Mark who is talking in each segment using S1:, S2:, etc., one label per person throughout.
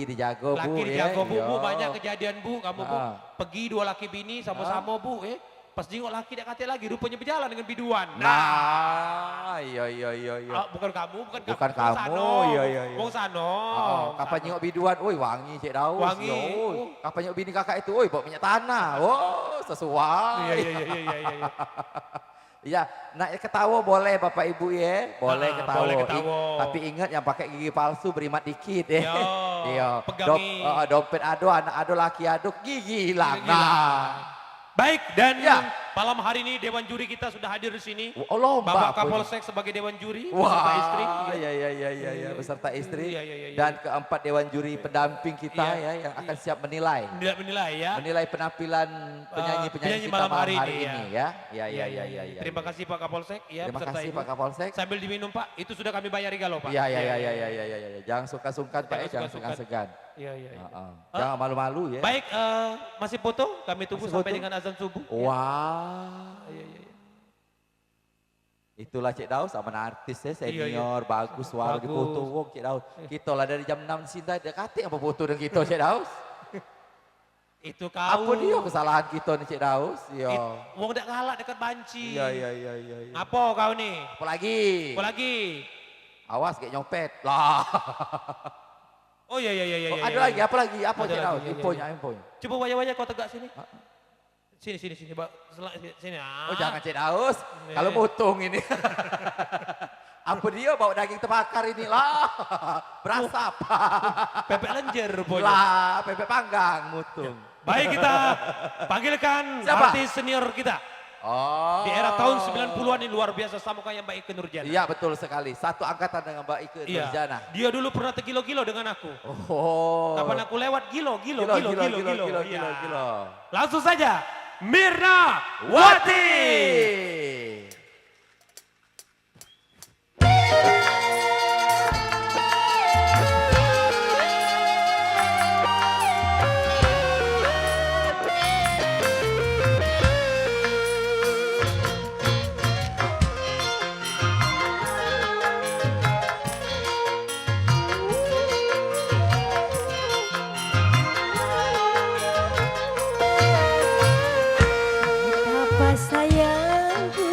S1: dijago Bu.
S2: Laki dijago Bu,
S1: Iya.
S2: Bu, banyak kejadian Bu, kamu Bu.
S1: Ah.
S2: Pergi 2 laki bini sama-sama Bu, pas jenguk laki dia kata lagi, rupanya berjalan dengan biduan.
S1: Nah, iya.
S2: Bukan kamu,
S1: Bukan
S2: Wong
S1: kamu,
S2: Sano,
S1: iya.
S2: Wong Sano.
S1: Kapan nyok biduan, woi wangi Cik Daus.
S2: Wangi.
S1: Yo, kapan nyok bini kakak itu, woi bawa minyak tanah. Wow, sesuai.
S2: Iya.
S1: Iya, nak ketawa boleh Bapak Ibu ya, boleh ketawa.
S2: Boleh ketawa.
S1: Tapi ingat yang pakai gigi palsu berimat dikit ya.
S2: Yo,
S1: Iya.
S2: pegangi.
S1: Dompet ado, anak ado, laki ado, gigi hilang.
S2: Gigi hilang.
S1: Nah.
S2: Baik, dan
S1: Ya.
S2: malam hari ini Dewan Juri kita sudah hadir di sini.
S1: Oh, lomba
S2: Bapak
S1: pun.
S2: Kapolsek sebagai Dewan Juri,
S1: Wah,
S2: beserta istri.
S1: iya, beserta istri.
S2: Iya.
S1: Dan keempat Dewan Juri pendamping kita
S2: Iya.
S1: ya yang akan siap menilai.
S2: Menilai ya.
S1: Menilai penampilan penyanyi-penyanyi kita
S2: malam hari
S1: ini
S2: ini,
S1: ya. Iya.
S2: Terima kasih Pak Kapolsek ya,
S1: Terima
S2: beserta
S1: kasih
S2: Ibu.
S1: Pak Kapolsek.
S2: Sambil diminum Pak, itu sudah kami bayari galau Pak.
S1: Iya. Jangan sungkan-sungkan Pak ya, jangan sungkan-sungkan.
S2: Iya.
S1: Jangan malu-malu ya.
S2: Baik, masih foto, kami tunggu
S1: Masih
S2: sampai
S1: foto?
S2: dengan azan subuh.
S1: Wah.
S2: Iya.
S1: Itulah Cik Daus sama artis ya, senior,
S2: Iya.
S1: bagus, suara
S2: Bagus.
S1: dipoto wong Cik Daus. Kita lah dari jam 6 di sini dia kata apa foto dengan kita Cik Daus.
S2: Itu kau.
S1: Apa dia kesalahan kita nih Cik Daus? Iya.
S2: Wong dak galak dekat banci.
S1: Iya.
S2: Apa kau nih?
S1: Apa lagi?
S2: Apa lagi?
S1: Awas kayak nyopet. Lah.
S2: Oh iya.
S1: Oh, ada lagi, apa lagi? Apa
S2: Ada
S1: Cik
S2: lagi,
S1: Daus?
S2: iya.
S1: Infonya.
S2: Coba wajah-wajah kau tegak sini. Sini, Mbak. Sini.
S1: Oh jangan Cik Daus, kalau mutung ini. Apa dia bawa daging terbakar ini lah. Berasap.
S2: Pepek lenjer rupanya.
S1: Lah, pepek panggang mutung.
S2: Baik, kita panggilkan
S1: Siapa?
S2: artis senior kita.
S1: Oh.
S2: Di era tahun 90-an ini luar biasa sama kayak Mbak Ike Nurjana.
S1: Iya betul sekali, satu angkatan dengan Mbak Ike
S2: Iya.
S1: Nurjana.
S2: Dia dulu pernah tegilo-gilo dengan aku.
S1: Oh.
S2: Kapan aku lewat gilo.
S1: Gilo.
S2: Iya. Langsung saja, Mirna Wati.
S3: Betapa sayangku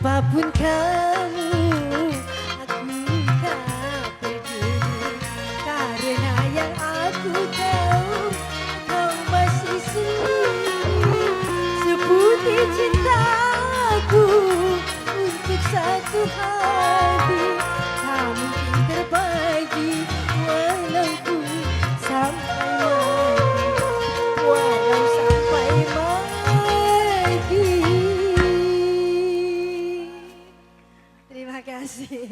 S3: Apapun kamu, aku tak peduli. Karena yang aku tahu, kau masih sendiri. Seperti cintaku untuk satu hati, tak mungkin terbagi walaupun sampai mati, walau sampai mati. Terima kasih.